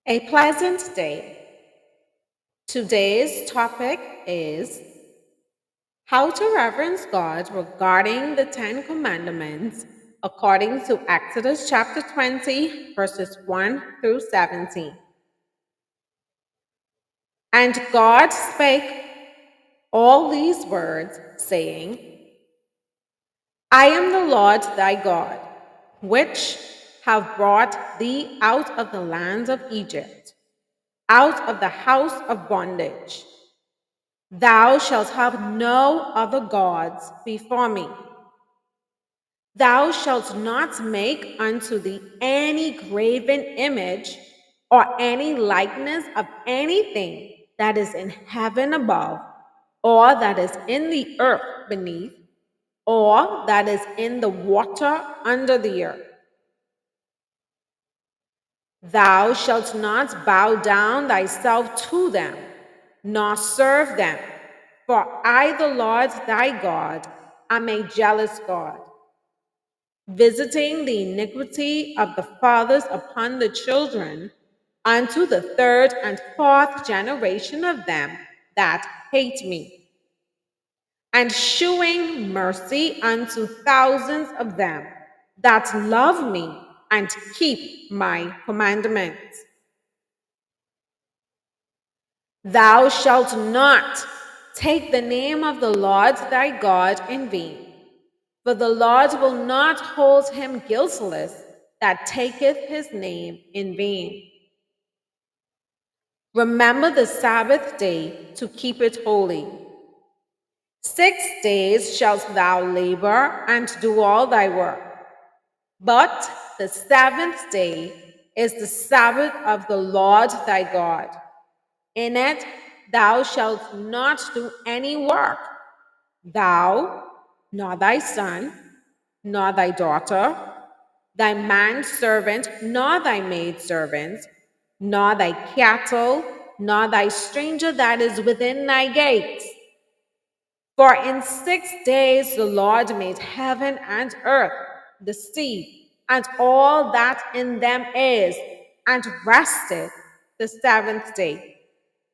A pleasant day. Today's topic is how to reverence God regarding the Ten Commandments according to Exodus chapter 20, verses 1 through 17. And God spake all these words, saying, I am the Lord thy God, which have brought thee out of the land of Egypt, out of the house of bondage. Thou shalt have no other gods before me. Thou shalt not make unto thee any graven image or any likeness of anything that is in heaven above, or that is in the earth beneath, or that is in the water under the earth. Thou shalt not bow down thyself to them, nor serve them. For I, the Lord thy God, am a jealous God, visiting the iniquity of the fathers upon the children, unto the third and fourth generation of them that hate me, and shewing mercy unto thousands of them that love me and keep my commandments. Thou shalt not take the name of the Lord thy God in vain, for the Lord will not hold him guiltless that taketh his name in vain. Remember the Sabbath day to keep it holy. 6 days shalt thou labor and do all thy work, but the seventh day is the Sabbath of the Lord thy God. In it thou shalt not do any work, thou, nor thy son, nor thy daughter, thy manservant, nor thy maidservant, nor thy cattle, nor thy stranger that is within thy gates. For in 6 days the Lord made heaven and earth, the sea, and all that in them is, and rested the seventh day.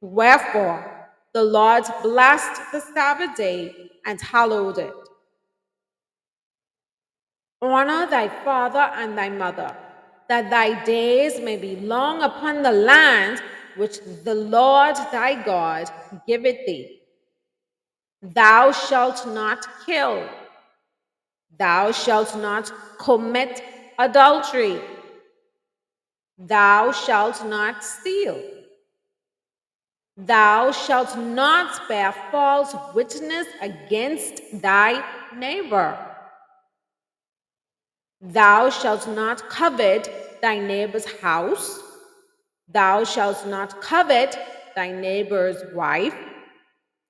Wherefore the Lord blessed the Sabbath day and hallowed it. Honor thy father and thy mother, that thy days may be long upon the land which the Lord thy God giveth thee. Thou shalt not kill. Thou shalt not commit adultery. Thou shalt not steal. Thou shalt not bear false witness against thy neighbor. Thou shalt not covet thy neighbor's house. Thou shalt not covet thy neighbor's wife,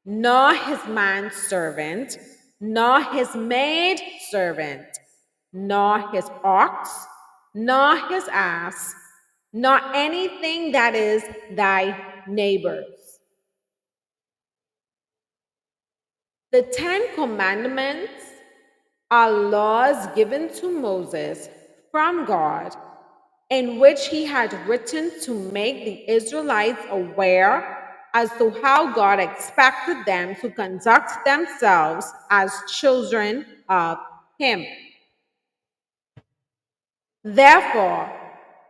nor his manservant, nor his maidservant, nor his ox, nor his ass, nor anything that is thy neighbor's. The Ten Commandments are laws given to Moses from God, in which he had written to make the Israelites aware as to how God expected them to conduct themselves as children of Him. Therefore,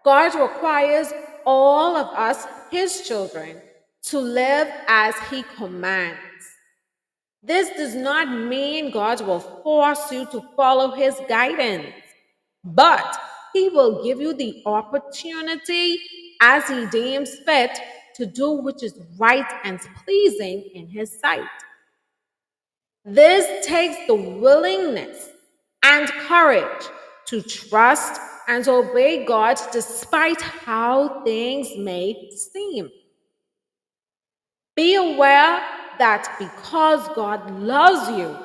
God requires all of us, His children, to live as He commands. This does not mean God will force you to follow His guidance, but He will give you the opportunity as He deems fit to do which is right and pleasing in His sight. This takes the willingness and courage to trust and obey God despite how things may seem. Be aware that because God loves you,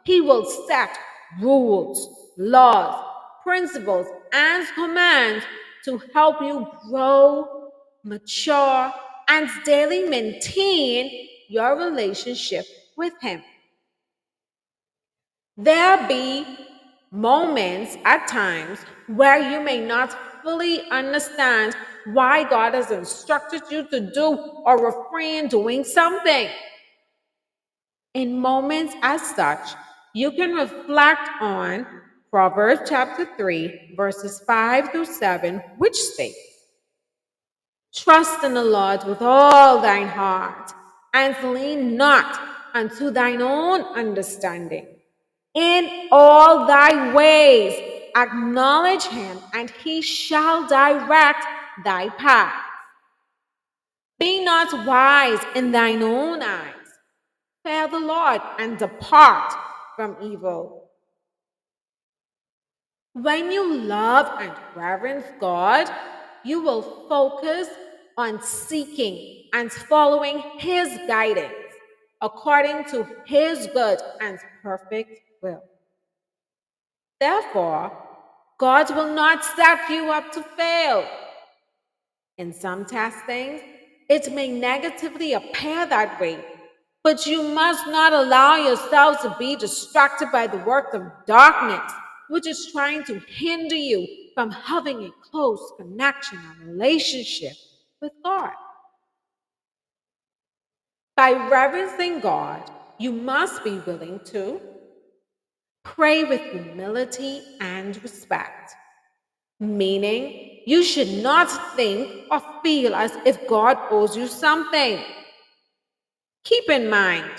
He will set rules, laws, principles, and commands to help you grow, mature, and daily maintain your relationship with Him. There be moments at times where you may not fully understand why God has instructed you to do or refrain doing something. In moments as such, you can reflect on Proverbs chapter 3, verses 5 through 7, which states, trust in the Lord with all thine heart, and lean not unto thine own understanding. In all thy ways acknowledge him, and he shall direct thy path. Be not wise in thine own eyes. Fear the Lord and depart from evil. When you love and reverence God, you will focus on seeking and following His guidance according to His good and perfect will. Therefore, God will not set you up to fail. In some testings, it may negatively appear that way, but you must not allow yourself to be distracted by the work of darkness, which is trying to hinder you from having a close connection and relationship with God. By reverencing God, you must be willing to pray with humility and respect, meaning you should not think or feel as if God owes you something. Keep in mind,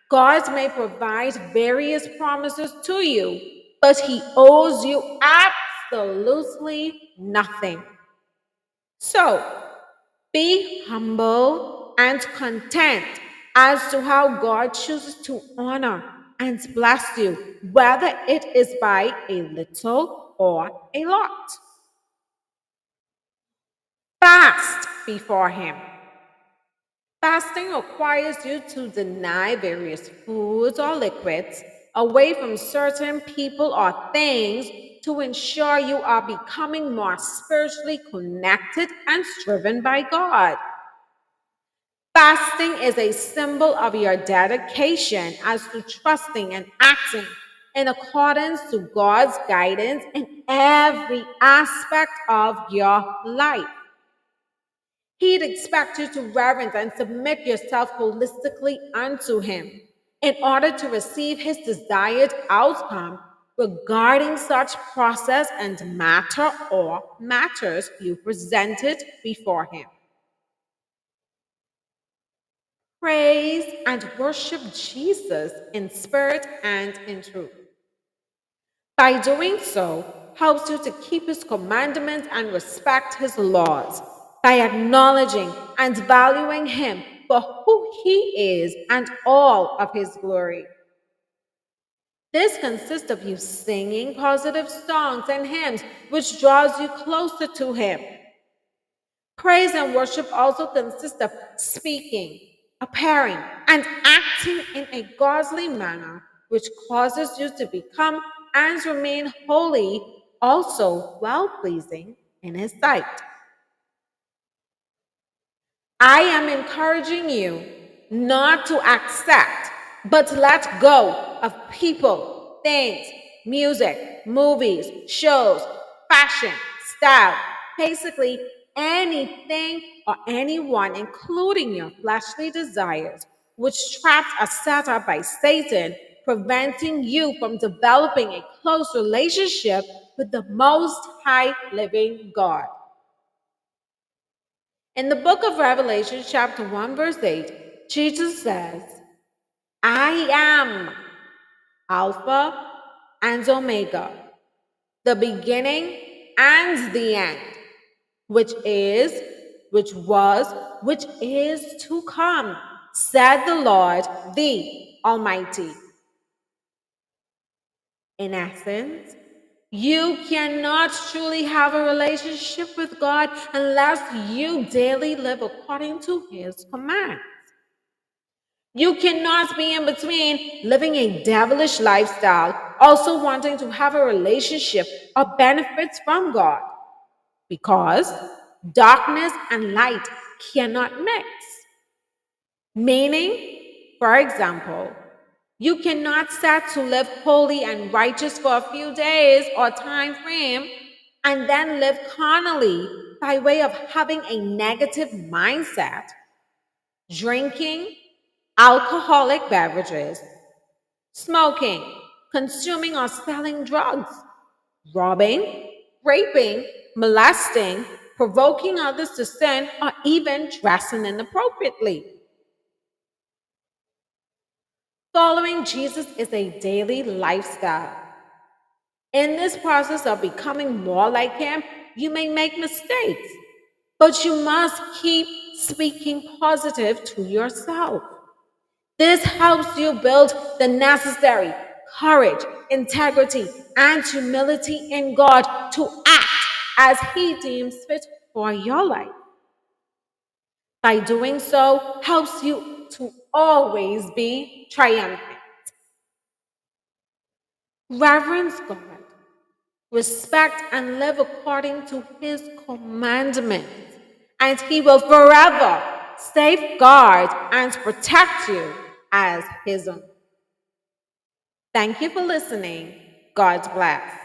God may provide various promises to you, but He owes you absolutely nothing. So, be humble and content as to how God chooses to honor and bless you, whether it is by a little or a lot. Fast before Him. Fasting requires you to deny various foods or liquids away from certain people or things to ensure you are becoming more spiritually connected and driven by God. Fasting is a symbol of your dedication as to trusting and acting in accordance to God's guidance in every aspect of your life. He'd expect you to reverence and submit yourself holistically unto Him in order to receive His desired outcome regarding such process and matter or matters you presented before Him. Praise and worship Jesus in spirit and in truth. By doing so, helps you to keep His commandments and respect His laws by acknowledging and valuing Him for who He is and all of His glory. This consists of you singing positive songs and hymns which draws you closer to Him. Praise and worship also consist of speaking, appearing, and acting in a godly manner, which causes you to become and remain holy, also well pleasing in His sight. I am encouraging you not to accept, but let go of people, things, music, movies, shows, fashion, style, basically anything or anyone, including your fleshly desires, which traps are set up by Satan, preventing you from developing a close relationship with the Most High Living God. In the book of Revelation, chapter 1, verse 8, Jesus says, I am Alpha and Omega, the beginning and the end, which is, which was, which is to come, said the Lord, the Almighty. In essence, you cannot truly have a relationship with God unless you daily live according to His commands. You cannot be in between living a devilish lifestyle, also wanting to have a relationship or benefits from God, because darkness and light cannot mix. Meaning, for example, you cannot set to live holy and righteous for a few days or time frame and then live carnally by way of having a negative mindset, drinking alcoholic beverages, smoking, consuming or selling drugs, robbing, raping, molesting, provoking others to sin, or even dressing inappropriately. Following Jesus is a daily lifestyle. In this process of becoming more like Him, you may make mistakes, but you must keep speaking positive to yourself. This helps you build the necessary courage, integrity, and humility in God to act as He deems fit for your life. By doing so, helps you to always be triumphant. Reverence God, respect and live according to His commandments, and He will forever safeguard and protect you as His own. Thank you for listening. God bless.